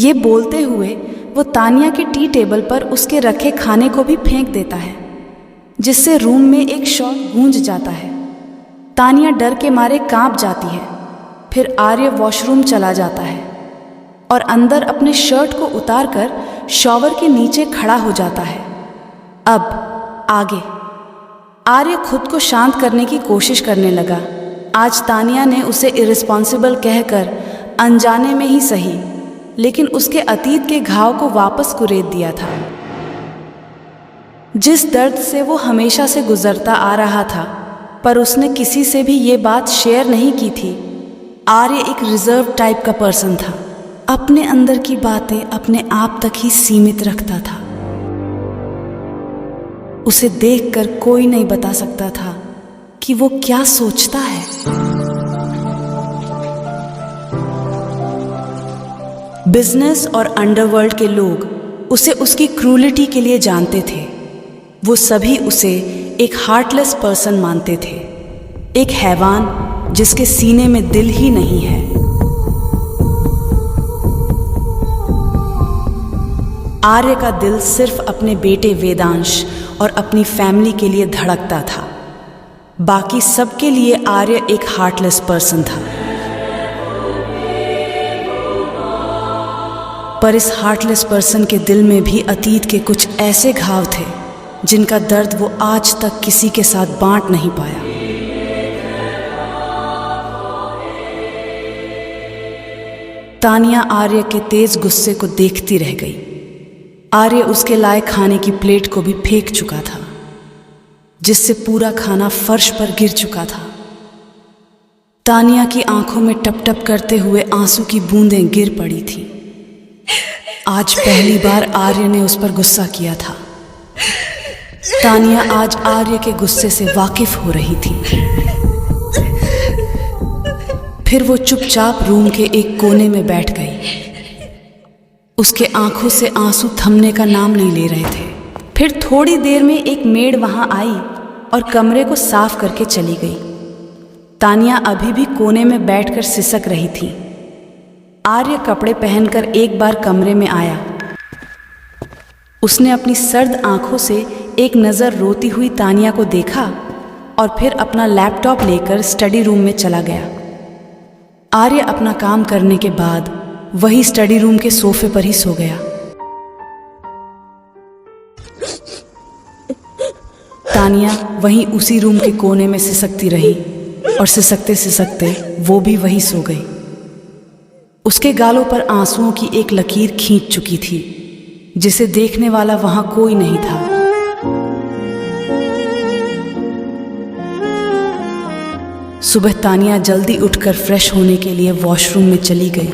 ये बोलते हुए वो तानिया के टी टेबल पर उसके रखे खाने को भी फेंक देता है, जिससे रूम में एक शॉट गूंज जाता है। तानिया डर के मारे कांप जाती है। फिर आर्य वॉशरूम चला जाता है और अंदर अपने शर्ट को उतारकर शॉवर के नीचे खड़ा हो जाता है। अब आगे आर्य खुद को शांत करने की कोशिश करने लगा। आज तानिया ने उसे इर्रिस्पॉन्सिबल कहकर अनजाने में ही सही, लेकिन उसके अतीत के घाव को वापस कुरेद दिया था। जिस दर्द से वो हमेशा से गुजरता आ रहा था, पर उसने किसी से भी ये बात शेयर नहीं की थी। आर्य एक रिजर्व टाइप का पर्सन था। अपने अंदर की बातें अपने आप तक ही सीमित रखता था। उसे देखकर कोई नहीं बता सकता था कि वो क्या सोचता है। बिजनेस और अंडरवर्ल्ड के लोग उसे उसकी क्रूलिटी के लिए जानते थे। वो सभी उसे एक हार्टलेस पर्सन मानते थे, एक हैवान जिसके सीने में दिल ही नहीं है। आर्य का दिल सिर्फ अपने बेटे वेदांश और अपनी फैमिली के लिए धड़कता था। बाकी सबके लिए आर्य एक हार्टलेस पर्सन था। पर इस हार्टलेस पर्सन के दिल में भी अतीत के कुछ ऐसे घाव थे जिनका दर्द वो आज तक किसी के साथ बांट नहीं पाया। तानिया आर्य के तेज गुस्से को देखती रह गई। आर्य उसके लाए खाने की प्लेट को भी फेंक चुका था, जिससे पूरा खाना फर्श पर गिर चुका था। तानिया की आंखों में टप टप करते हुए आंसू की बूंदें गिर पड़ी थी। आज पहली बार आर्य ने उस पर गुस्सा किया था। तानिया आज आर्य के गुस्से से वाकिफ हो रही थी। फिर वो चुपचाप रूम के एक कोने में बैठ गई। उसके आंखों से आंसू थमने का नाम नहीं ले रहे थे। फिर थोड़ी देर में एक मेड वहां आई और कमरे को साफ करके चली गई। तानिया अभी भी कोने में बैठकर सिसक रही थी। आर्य कपड़े पहनकर एक बार कमरे में आया। उसने अपनी सर्द आंखों से एक नज़र रोती हुई तानिया को देखा और फिर अपना लैपटॉप लेकर स्टडी रूम में चला गया। आर्य अपना काम करने के बाद वही स्टडी रूम के सोफे पर ही सो गया। तानिया वहीं उसी रूम के कोने में सिसकती रही और सिसकते सिसकते वो भी वहीं सो गई। उसके गालों पर आंसुओं की एक लकीर खींच चुकी थी, जिसे देखने वाला वहां कोई नहीं था। सुबह तानिया जल्दी उठकर फ्रेश होने के लिए वॉशरूम में चली गई।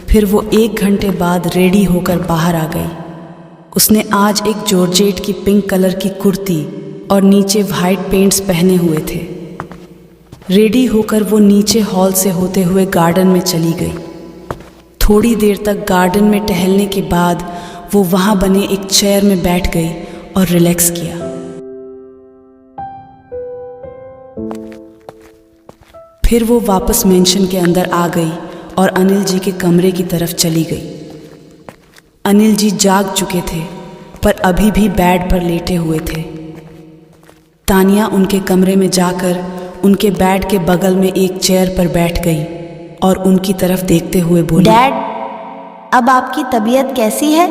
फिर वो 1 घंटे बाद रेडी होकर बाहर आ गई। उसने आज एक जॉर्जेट की पिंक कलर की कुर्ती और नीचे वाइट पेंट्स पहने हुए थे। रेडी होकर वो नीचे हॉल से होते हुए गार्डन में चली गई। थोड़ी देर तक गार्डन में टहलने के बाद वो वहां बने एक चेयर में बैठ गई और रिलैक्स किया। फिर वो वापस मेंशन के अंदर आ गई और अनिल जी के कमरे की तरफ चली गई। अनिल जी जाग चुके थे, पर अभी भी बेड पर लेटे हुए थे। तानिया उनके कमरे में जाकर उनके बेड के बगल में एक चेयर पर बैठ गई और उनकी तरफ देखते हुए बोली, डैड, अब आपकी तबीयत कैसी है?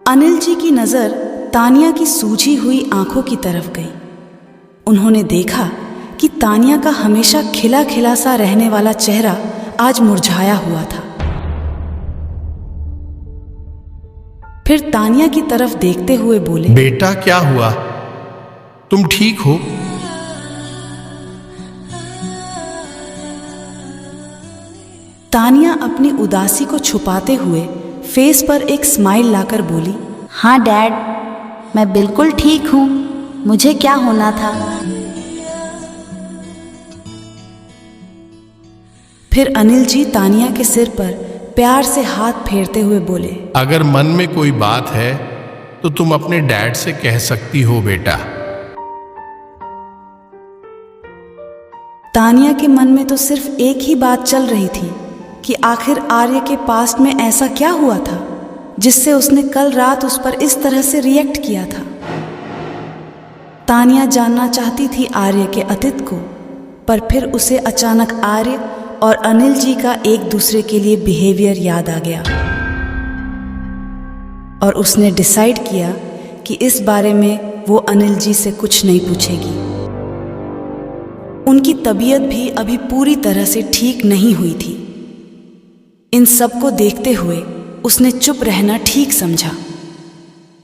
अनिल जी की नजर तानिया की सूजी हुई आंखों की तरफ गई। उन्होंने देखा कि तानिया का हमेशा खिला खिला सा रहने वाला चेहरा आज मुरझाया हुआ था। फिर तानिया की तरफ देखते हुए बोले, बेटा क्या हुआ? तुम ठीक हो? तानिया अपनी उदासी को छुपाते हुए फेस पर एक स्माइल लाकर बोली, हाँ डैड, मैं बिल्कुल ठीक हूँ। मुझे क्या होना था? फिर अनिल जी तानिया के सिर पर प्यार से हाथ फेरते हुए बोले, अगर मन में कोई बात है तो तुम अपने डैड से कह सकती हो बेटा। तानिया के मन में तो सिर्फ एक ही बात चल रही थी कि आखिर आर्य के पास्ट में ऐसा क्या हुआ था जिससे उसने कल रात उस पर इस तरह से रिएक्ट किया था। तानिया जानना चाहती थी आर्य के अतीत को, पर फिर उसे अचानक आर्य और अनिल जी का एक दूसरे के लिए बिहेवियर याद आ गया और उसने डिसाइड किया कि इस बारे में वो अनिल जी से कुछ नहीं पूछेगी। उनकी तबीयत भी अभी पूरी तरह से ठीक नहीं हुई थी। इन सब को देखते हुए उसने चुप रहना ठीक समझा।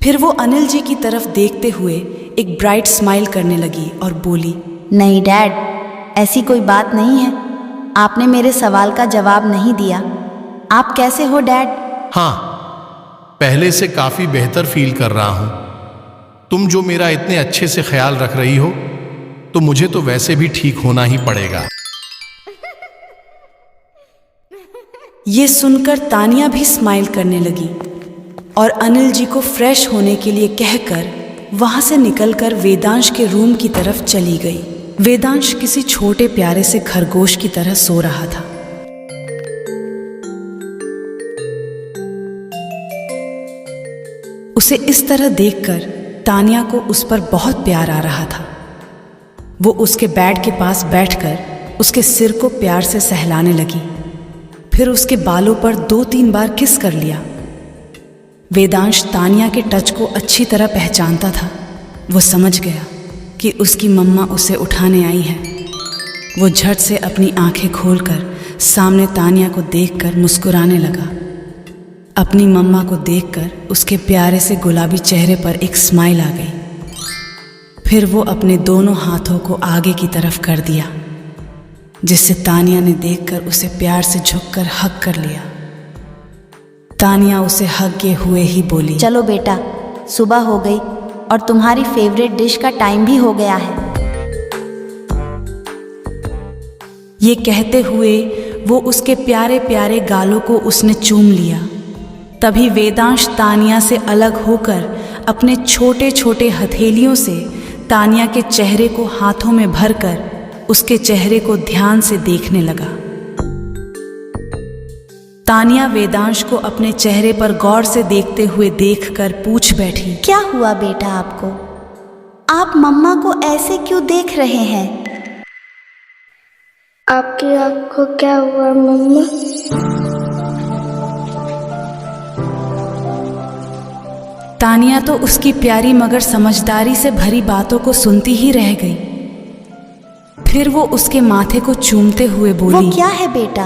फिर वो अनिल जी की तरफ देखते हुए एक ब्राइट स्माइल करने लगी और बोली, नहीं डैड, ऐसी कोई बात नहीं है। आपने मेरे सवाल का जवाब नहीं दिया। आप कैसे हो डैड? हाँ, पहले से काफी बेहतर फील कर रहा हूं। तुम जो मेरा इतने अच्छे से ख्याल रख रही हो तो मुझे तो वैसे भी ठीक होना ही पड़ेगा। ये सुनकर तानिया भी स्माइल करने लगी और अनिल जी को फ्रेश होने के लिए कहकर वहां से निकलकर वेदांश के रूम की तरफ चली गई। वेदांश किसी छोटे प्यारे से खरगोश की तरह सो रहा था। उसे इस तरह देखकर तानिया को उस पर बहुत प्यार आ रहा था। वो उसके बेड के पास बैठकर उसके सिर को प्यार से सहलाने लगी, फिर उसके बालों पर 2-3 बार किस कर लिया। वेदांश तानिया के टच को अच्छी तरह पहचानता था। वो समझ गया कि उसकी मम्मा उसे उठाने आई है। वो झट से अपनी आंखें खोलकर सामने तानिया को देखकर मुस्कुराने लगा। अपनी मम्मा को देखकर उसके प्यारे से गुलाबी चेहरे पर एक स्माइल आ गई। फिर वो अपने दोनों हाथों को आगे की तरफ कर दिया, जिससे तानिया ने देखकर उसे प्यार से झुककर हग कर लिया। तानिया उसे हग किए हुए ही बोली, चलो बेटा, सुबह हो गई और तुम्हारी फेवरेट डिश का टाइम भी हो गया है। ये कहते हुए वो उसके प्यारे प्यारे गालों को उसने चूम लिया। तभी वेदांश तानिया से अलग होकर अपने छोटे छोटे हथेलियों से तानिया के चेहरे को हाथों में भरकर उसके चेहरे को ध्यान से देखने लगा। तानिया वेदांश को अपने चेहरे पर गौर से देखते हुए देखकर पूछ बैठी, क्या हुआ बेटा आपको? आप मम्मा को ऐसे क्यों देख रहे हैं? आपकी आँख को क्या हुआ मम्मा? तानिया तो उसकी प्यारी मगर समझदारी से भरी बातों को सुनती ही रह गई। फिर वो उसके माथे को चूमते हुए बोली, वो क्या है बेटा?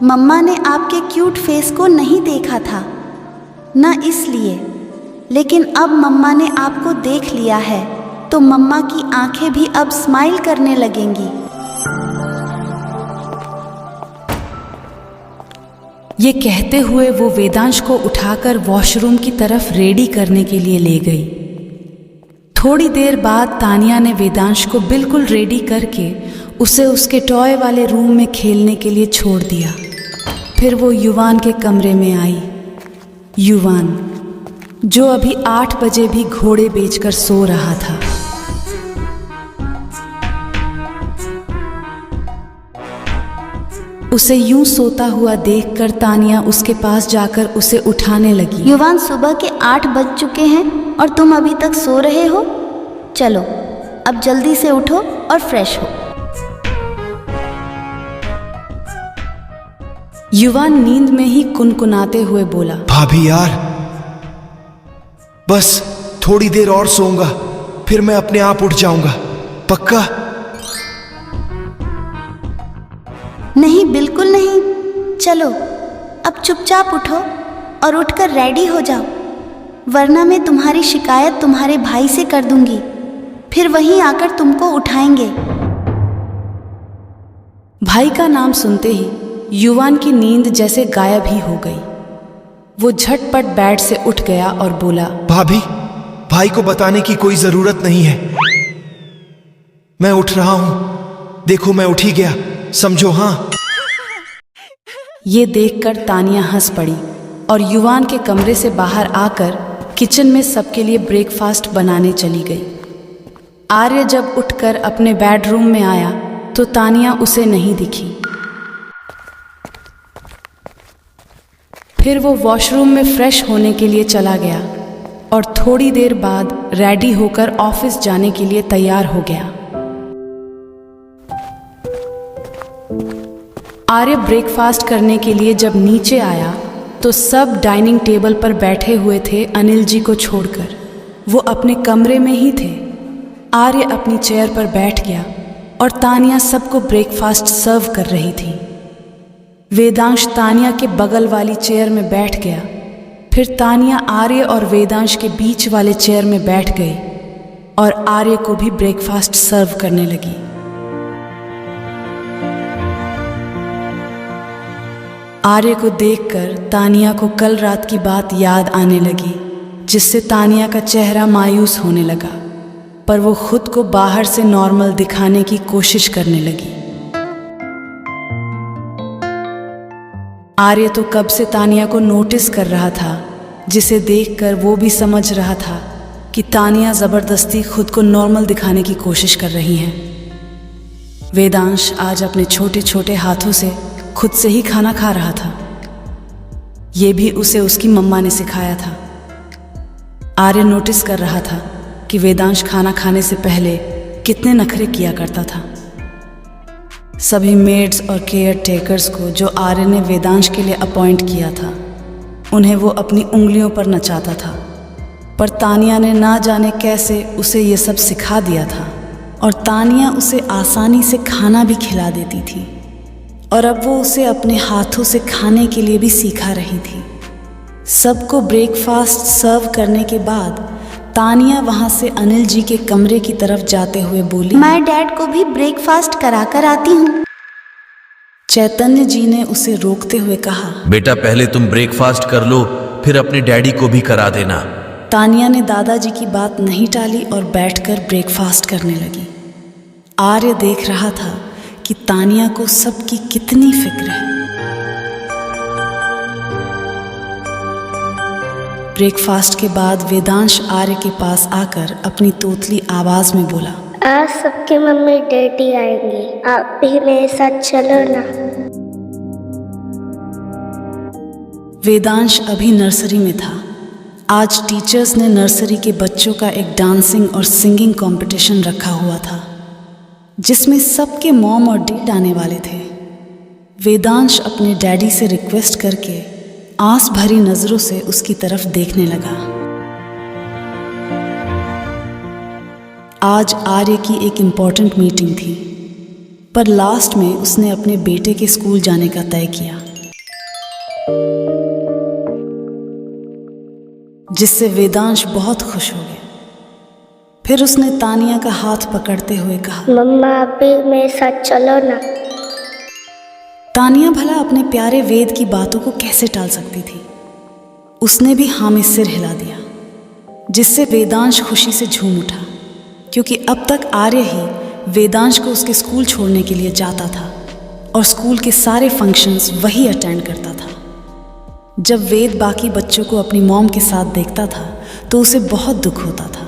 मम्मा ने आपके क्यूट फेस को नहीं देखा था ना, इसलिए। लेकिन अब मम्मा ने आपको देख लिया है तो मम्मा की आंखें भी अब स्माइल करने लगेंगी। ये कहते हुए वो वेदांश को उठाकर वॉशरूम की तरफ रेडी करने के लिए ले गई। थोड़ी देर बाद तानिया ने वेदांश को बिल्कुल रेडी करके उसे उसके टॉय वाले रूम में खेलने के लिए छोड़ दिया। फिर वो युवान के कमरे में आई। युवान, जो अभी 8 बजे भी घोड़े बेचकर सो रहा था। उसे यूं सोता हुआ देखकर तानिया उसके पास जाकर उसे उठाने लगी। युवान, सुबह के 8 बज चुके हैं और तुम अभी तक सो रहे हो? चलो अब जल्दी से उठो और फ्रेश हो। युवान नींद में ही कुनकुनाते हुए बोला, भाभी यार, बस थोड़ी देर और सोऊंगा, फिर मैं अपने आप उठ जाऊंगा, पक्का? नहीं, बिल्कुल नहीं। चलो अब चुपचाप उठो और उठकर रेडी हो जाओ, वरना मैं तुम्हारी शिकायत तुम्हारे भाई से कर दूंगी, फिर वहीं आकर तुमको उठाएंगे। भाई का नाम सुनते ही युवान की नींद जैसे गायब ही हो गई। वो झटपट बेड से उठ गया और बोला, भाभी, भाई को बताने की कोई जरूरत नहीं है, मैं उठ रहा हूं, देखो मैं उठ ही गया, समझो। हाँ। ये देखकर तानिया हंस पड़ी और युवान के कमरे से बाहर आकर किचन में सबके लिए ब्रेकफास्ट बनाने चली गई। आर्य जब उठकर अपने बेडरूम में आया तो तानिया उसे नहीं दिखी। फिर वो वॉशरूम में फ्रेश होने के लिए चला गया और थोड़ी देर बाद रेडी होकर ऑफिस जाने के लिए तैयार हो गया। आर्य ब्रेकफास्ट करने के लिए जब नीचे आया तो सब डाइनिंग टेबल पर बैठे हुए थे अनिल जी को छोड़कर। वो अपने कमरे में ही थे। आर्य अपनी चेयर पर बैठ गया और तानिया सबको ब्रेकफास्ट सर्व कर रही थी। वेदांश तानिया के बगल वाली चेयर में बैठ गया। फिर तानिया आर्य और वेदांश के बीच वाले चेयर में बैठ गई और आर्य को भी ब्रेकफास्ट सर्व करने लगी। आर्य को देखकर तानिया को कल रात की बात याद आने लगी, जिससे तानिया का चेहरा मायूस होने लगा, पर वो खुद को बाहर से नॉर्मल दिखाने की कोशिश करने लगी। आर्य तो कब से तानिया को नोटिस कर रहा था, जिसे देखकर वो भी समझ रहा था कि तानिया ज़बरदस्ती खुद को नॉर्मल दिखाने की कोशिश कर रही हैं। वेदांश आज अपने छोटे छोटे हाथों से खुद से ही खाना खा रहा था। ये भी उसे उसकी मम्मा ने सिखाया था। आर्य नोटिस कर रहा था कि वेदांश खाना खाने से पहले कितने नखरे किया करता था। सभी मेड्स और केयर टेकर्स को जो आर्य ने वेदांश के लिए अपॉइंट किया था, उन्हें वो अपनी उंगलियों पर नचाता था। पर तानिया ने ना जाने कैसे उसे ये सब सिखा दिया था और तानिया उसे आसानी से खाना भी खिला देती थी और अब वो उसे अपने हाथों से खाने के लिए भी सिखा रही थी। सबको ब्रेकफास्ट सर्व करने के बाद तानिया वहाँ से अनिल जी के कमरे की तरफ जाते हुए बोली, मैं डैड को भी ब्रेकफास्ट करा कर आती हूँ। चैतन्य जी ने उसे रोकते हुए कहा, बेटा पहले तुम ब्रेकफास्ट कर लो, फिर अपने डैडी को भी करा देना। तानिया ने दादाजी की बात नहीं टाली और बैठकर ब्रेकफास्ट करने लगी। आर्य देख रहा था कि तानिया को सबकी कितनी फिक्र है। ब्रेकफास्ट के बाद वेदांश आर्य के पास आकर अपनी तोतली आवाज में बोला, आज सबके मम्मी डैडी आएंगे, आप भी मेरे साथ चलो ना। वेदांश अभी नर्सरी में था। आज टीचर्स ने नर्सरी के बच्चों का एक डांसिंग और सिंगिंग कंपटीशन रखा हुआ था, जिसमें सबके मॉम और डैड आने वाले थे। वेदांश अपने डैडी से रिक्वेस्ट करके आंस भरी नजरों से उसकी तरफ देखने लगा। आज आर्य की एक इम्पॉर्टेंट मीटिंग थी, पर लास्ट में उसने अपने बेटे के स्कूल जाने का तय किया, जिससे वेदांश बहुत खुश हो गया। फिर उसने तानिया का हाथ पकड़ते हुए कहा, मम्मा आप भी मेरे साथ चलो ना। तानिया भला अपने प्यारे वेद की बातों को कैसे टाल सकती थी। उसने भी हाँ में सिर हिला दिया, जिससे वेदांश खुशी से झूम उठा, क्योंकि अब तक आर्य ही वेदांश को उसके स्कूल छोड़ने के लिए जाता था और स्कूल के सारे फंक्शंस वही अटेंड करता था। जब वेद बाकी बच्चों को अपनी मॉम के साथ देखता था तो उसे बहुत दुख होता था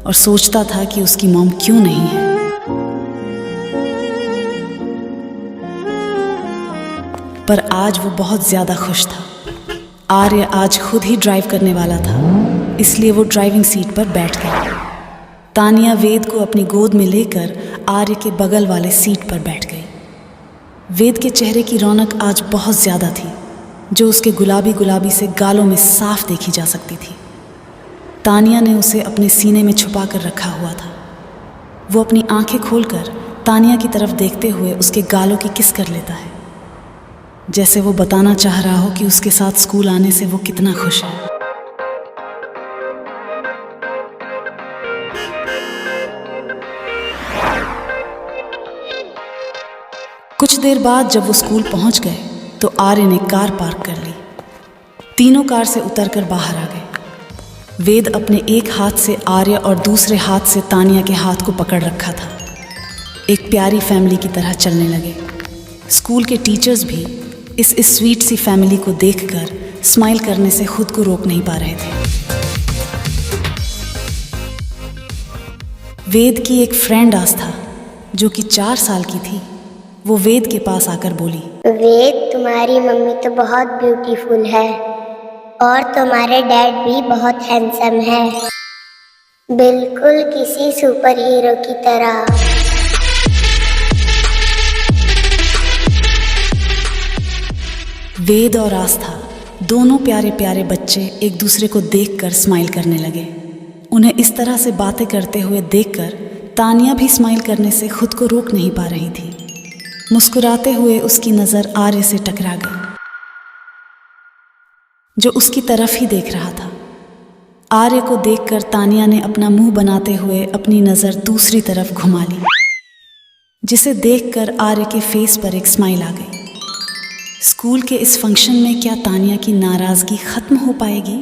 और सोचता था कि उसकी मॉम क्यों नहीं है। पर आज वो बहुत ज़्यादा खुश था। आर्य आज खुद ही ड्राइव करने वाला था, इसलिए वो ड्राइविंग सीट पर बैठ गया। तानिया वेद को अपनी गोद में लेकर आर्य के बगल वाले सीट पर बैठ गई। वेद के चेहरे की रौनक आज बहुत ज़्यादा थी, जो उसके गुलाबी गुलाबी से गालों में साफ देखी जा सकती थी। तानिया ने उसे अपने सीने में छुपा कर रखा हुआ था। वो अपनी आंखें खोलकर तानिया की तरफ देखते हुए उसके गालों की किस कर लेता है, जैसे वो बताना चाह रहा हो कि उसके साथ स्कूल आने से वो कितना खुश है। कुछ देर बाद जब वो स्कूल पहुंच गए तो आर्य ने कार पार्क कर ली। तीनों कार से उतरकर बाहर आ गए। वेद अपने एक हाथ से आर्य और दूसरे हाथ से तानिया के हाथ को पकड़ रखा था। एक प्यारी फैमिली की तरह चलने लगे। स्कूल के टीचर्स भी इस स्वीट सी फैमिली को देखकर स्माइल करने से खुद को रोक नहीं पा रहे थे। वेद की एक फ्रेंड आस्था, जो कि 4 साल की थी, वो वेद के पास आकर बोली, वेद तुम्हारी मम्मी तो बहुत ब्यूटीफुल है। और तुम्हारे डैड भी बहुत हैंडसम है, बिल्कुल किसी सुपर हीरो की तरह। वेद और आस्था दोनों प्यारे प्यारे बच्चे एक दूसरे को देखकर स्माइल करने लगे। उन्हें इस तरह से बातें करते हुए देखकर तानिया भी स्माइल करने से खुद को रोक नहीं पा रही थी। मुस्कुराते हुए उसकी नज़र आर्य से टकरा गई, जो उसकी तरफ ही देख रहा था। आर्य को देखकर तानिया ने अपना मुंह बनाते हुए अपनी नज़र दूसरी तरफ घुमा ली, जिसे देखकर आर्य के फेस पर एक स्माइल आ गई। स्कूल के इस फंक्शन में क्या तानिया की नाराज़गी ख़त्म हो पाएगी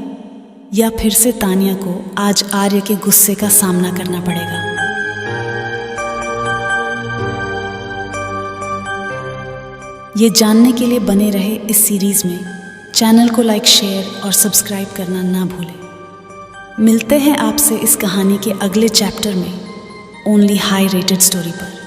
या फिर से तानिया को आज आर्य के गुस्से का सामना करना पड़ेगा? ये जानने के लिए बने रहे इस सीरीज़ में। चैनल को लाइक, शेयर और सब्सक्राइब करना ना भूलें। मिलते हैं आपसे इस कहानी के अगले चैप्टर में ओनली हाई रेटेड स्टोरी पर।